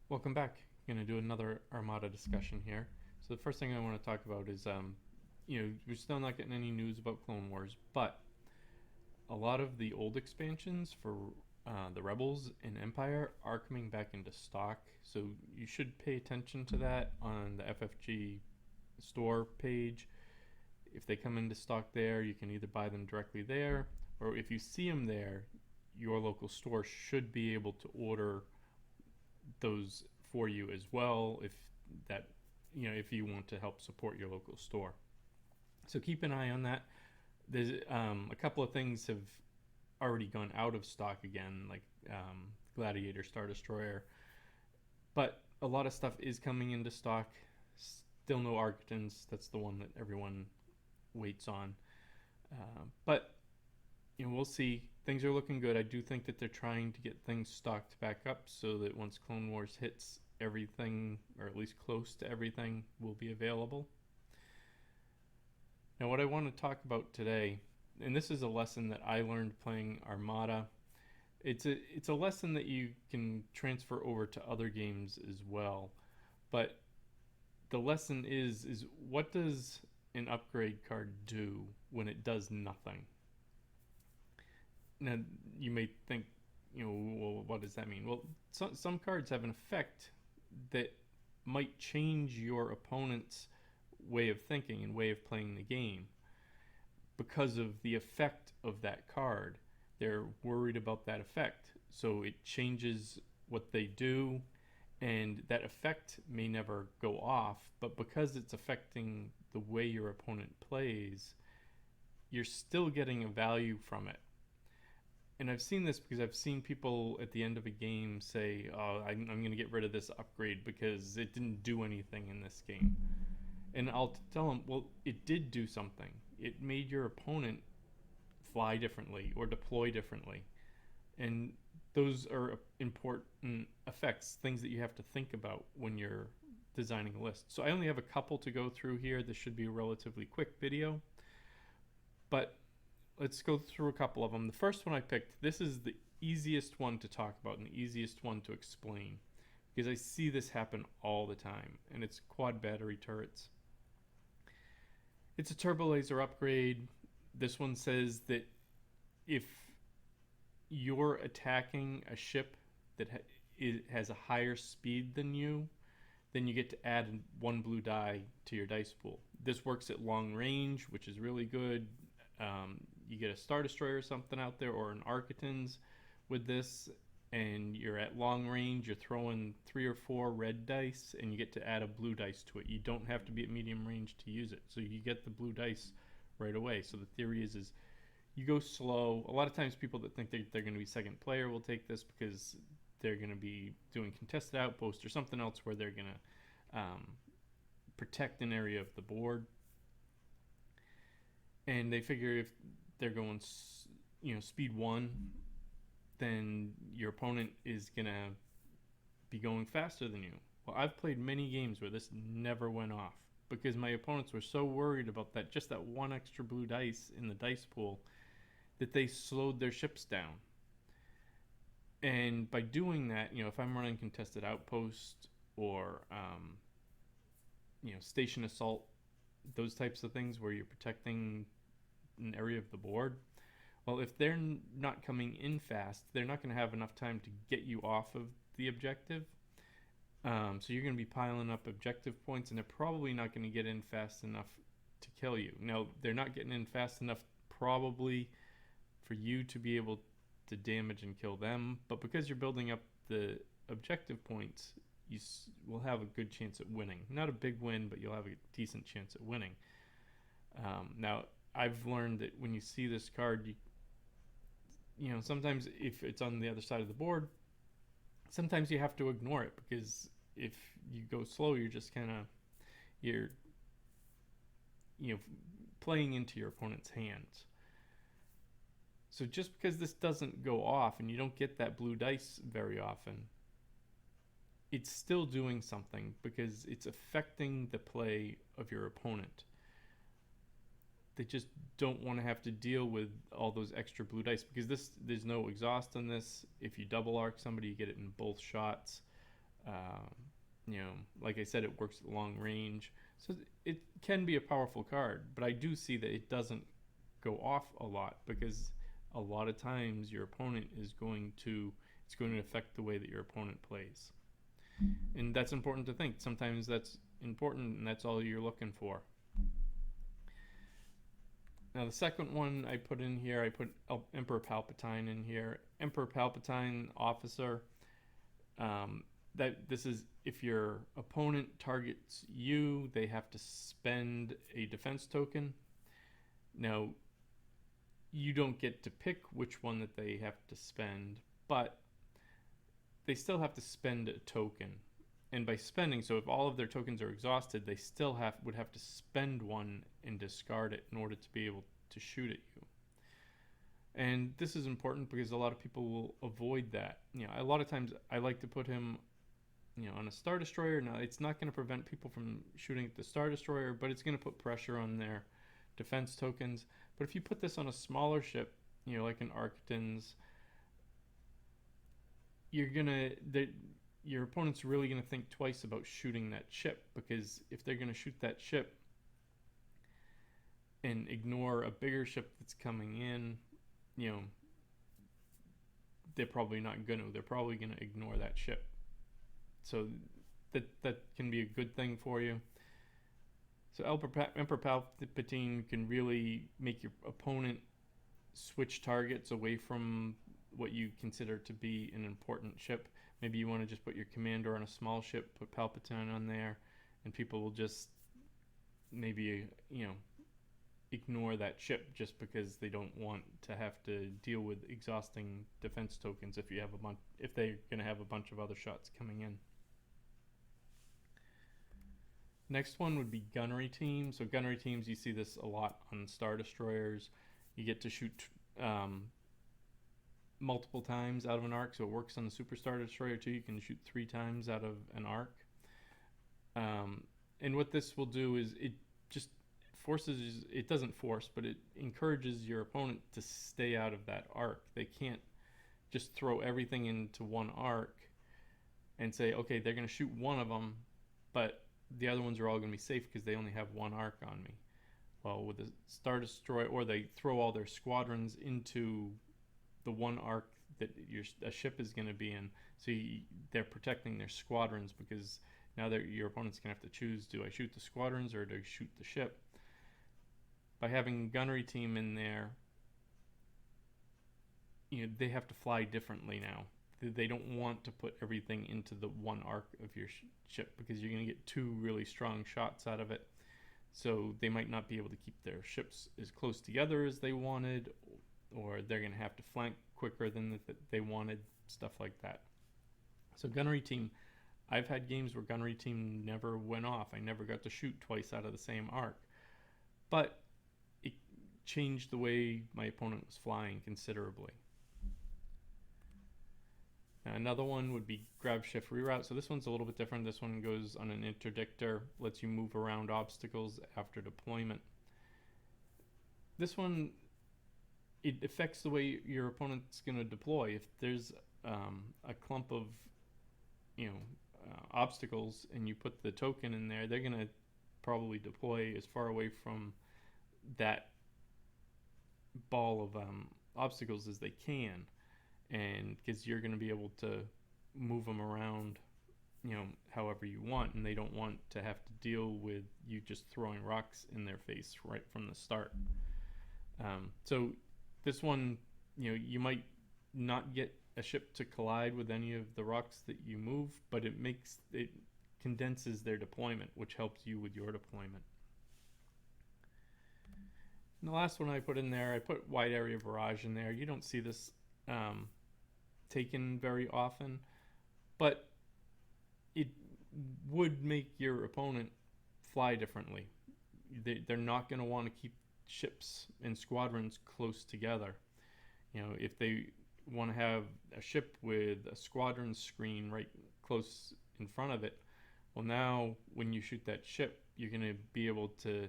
Welcome back. Going to do another Armada discussion here. So the first thing I want to talk about is, we're still not getting any news about Clone Wars, but a lot of the old expansions for the Rebels and Empire are coming back into stock. So you should pay attention to that on the FFG store page. If they come into stock there, you can either buy them directly there, or if you see them there, your local store should be able to order those for you as well that if you want to help support your local store. So keep an eye on that. There's a couple of things have already gone out of stock again, like Gladiator Star Destroyer, but a lot of stuff is coming into stock. Still no Architans. That's the one that everyone waits on. But we'll see. Things are looking good. I do think that they're trying to get things stocked back up so that once Clone Wars hits, everything, or at least close to everything, will be available. Now, what I want to talk about today, and this is a lesson that I learned playing Armada. It's a lesson that you can transfer over to other games as well. But the lesson is what does an upgrade card do when it does nothing? Now, you may think, well, what does that mean? Well, some cards have an effect that might change your opponent's way of thinking and way of playing the game because of the effect of that card. They're worried about that effect, so it changes what they do, and that effect may never go off, but because it's affecting the way your opponent plays, you're still getting a value from it. And I've seen this because I've seen people at the end of a game say, "Oh, I'm going to get rid of this upgrade because it didn't do anything in this game." And I'll tell them, well, it did do something. It made your opponent fly differently or deploy differently. And those are important effects, things that you have to think about when you're designing a list. So I only have a couple to go through here. This should be a relatively quick video. But let's go through a couple of them. The first one I picked, this is the easiest one to talk about and the easiest one to explain because I see this happen all the time, and it's quad battery turrets. It's a turbo laser upgrade. This one says that if you're attacking a ship that has a higher speed than you, then you get to add one blue die to your dice pool. This works at long range, which is really good. You get a Star Destroyer or something out there, or an Architans with this, and you're at long range, you're throwing 3 or 4 red dice, and you get to add a blue dice to it. You don't have to be at medium range to use it, so you get the blue dice right away. So the theory is you go slow. A lot of times people that think they're going to be second player will take this because they're going to be doing contested outpost or something else where they're going to protect an area of the board. And they figure if they're going, speed 1, then your opponent is going to be going faster than you. Well, I've played many games where this never went off because my opponents were so worried about that, just that one extra blue dice in the dice pool, that they slowed their ships down. And by doing that, if I'm running contested outpost or, station assault, those types of things where you're protecting an area of the board, well, if they're not coming in fast, they're not going to have enough time to get you off of the objective. So you're going to be piling up objective points, and they're probably not going to get in fast enough to kill you. Now, they're not getting in fast enough probably for you to be able to damage and kill them, but because you're building up the objective points, you will have a good chance at winning. Not a big win, but you'll have a decent chance at winning. Now, I've learned that when you see this card, sometimes if it's on the other side of the board, sometimes you have to ignore it because if you go slow, you're just kind of playing into your opponent's hands. So just because this doesn't go off and you don't get that blue dice very often, it's still doing something because it's affecting the play of your opponent. They just don't want to have to deal with all those extra blue dice because there's no exhaust on this. If you double arc somebody, you get it in both shots. Um, like I said, it works at long range, so it can be a powerful card. But I do see that it doesn't go off a lot because a lot of times your opponent is going to it's going to affect the way that your opponent plays, and that's important to think. Sometimes that's important, and that's all you're looking for. Now the second one I put in here, I put Emperor Palpatine in here. Emperor Palpatine officer. That this is if your opponent targets you, they have to spend a defense token. Now you don't get to pick which one that they have to spend, but they still have to spend a token. And by spending, so if all of their tokens are exhausted, they still would have to spend one and discard it in order to be able to shoot at you. And this is important because a lot of people will avoid that. A lot of times I like to put him, on a Star Destroyer. Now, it's not going to prevent people from shooting at the Star Destroyer, but it's going to put pressure on their defense tokens. But if you put this on a smaller ship, like an Arcton's, your opponent's really going to think twice about shooting that ship, because if they're going to shoot that ship and ignore a bigger ship that's coming in, they're probably not going to. They're probably going to ignore that ship. So that can be a good thing for you. So Emperor Palpatine can really make your opponent switch targets away from what you consider to be an important ship. Maybe you want to just put your commander on a small ship, put Palpatine on there, and people will just maybe, ignore that ship just because they don't want to have to deal with exhausting defense tokens if they're going to have a bunch of other shots coming in. Next one would be Gunnery Team. So Gunnery Teams, you see this a lot on Star Destroyers. You get to shoot multiple times out of an arc, so it works on the Super Star Destroyer too. You can shoot 3 times out of an arc. And what this will do is it just forces, it doesn't force, but it encourages your opponent to stay out of that arc. They can't just throw everything into one arc and say, okay, they're going to shoot one of them, but the other ones are all going to be safe because they only have one arc on me. Well, with the Star Destroyer, or they throw all their squadrons into the one arc that a ship is going to be in, so they're protecting their squadrons, because now your opponent's going to have to choose, do I shoot the squadrons or do I shoot the ship? By having Gunnery Team in there, they have to fly differently now. They don't want to put everything into the one arc of your ship, because you're going to get 2 really strong shots out of it. So they might not be able to keep their ships as close together as they wanted, or they're going to have to flank quicker than they wanted, stuff like that. So Gunnery Team, I've had games where Gunnery Team never went off. I never got to shoot twice out of the same arc. But it changed the way my opponent was flying considerably. Another one would be Grab Shift Reroute. So this one's a little bit different. This one goes on an interdictor, lets you move around obstacles after deployment. This one, it affects the way your opponent's going to deploy. If there's a clump of obstacles and you put the token in there, they're going to probably deploy as far away from that ball of obstacles as they can, and because you're going to be able to move them around however you want, and they don't want to have to deal with you just throwing rocks in their face right from the start. So this one, you might not get a ship to collide with any of the rocks that you move, but it condenses their deployment, which helps you with your deployment. And the last one I put in there, I put Wide Area Barrage in there. You don't see this taken very often, but it would make your opponent fly differently. They're not going to want to keep ships and squadrons close together. If they want to have a ship with a squadron screen right close in front of it, well, now when you shoot that ship, you're going to be able to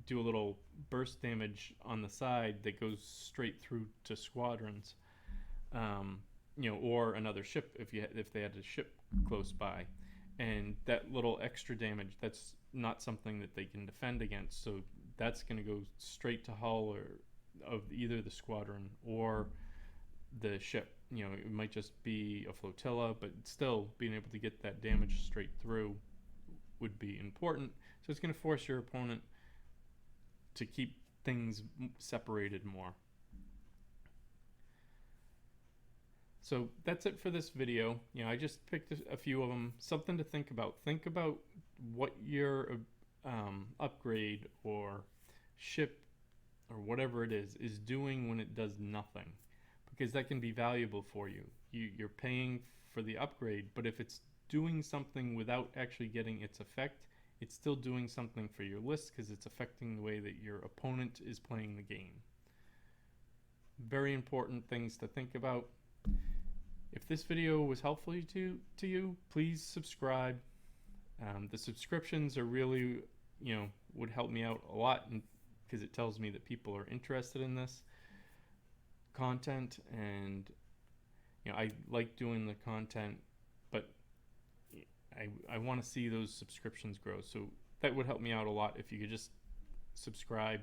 do a little burst damage on the side that goes straight through to squadrons. or another ship if they had a ship close by, and that little extra damage, that's not something that they can defend against. So that's going to go straight to hull or of either the squadron or the ship. It might just be a flotilla, but still being able to get that damage straight through would be important. So it's going to force your opponent to keep things separated more. So that's it for this video. I just picked a few of them, something to think about. Think about what your upgrade or ship or whatever it is doing when it does nothing, because that can be valuable for you. You're paying for the upgrade, but if it's doing something without actually getting its effect, it's still doing something for your list because it's affecting the way that your opponent is playing the game. Very important things to think about. If this video was helpful to you, please subscribe. The subscriptions are really, would help me out a lot, because it tells me that people are interested in this content, and I like doing the content, but I want to see those subscriptions grow. So that would help me out a lot if you could just subscribe.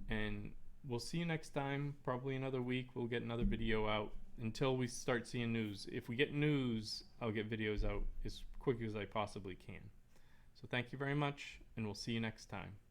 And we'll see you next time. Probably another week we'll get another video out until we start seeing news. If we get news, I'll get videos out as quick as I possibly can. So thank you very much, and we'll see you next time.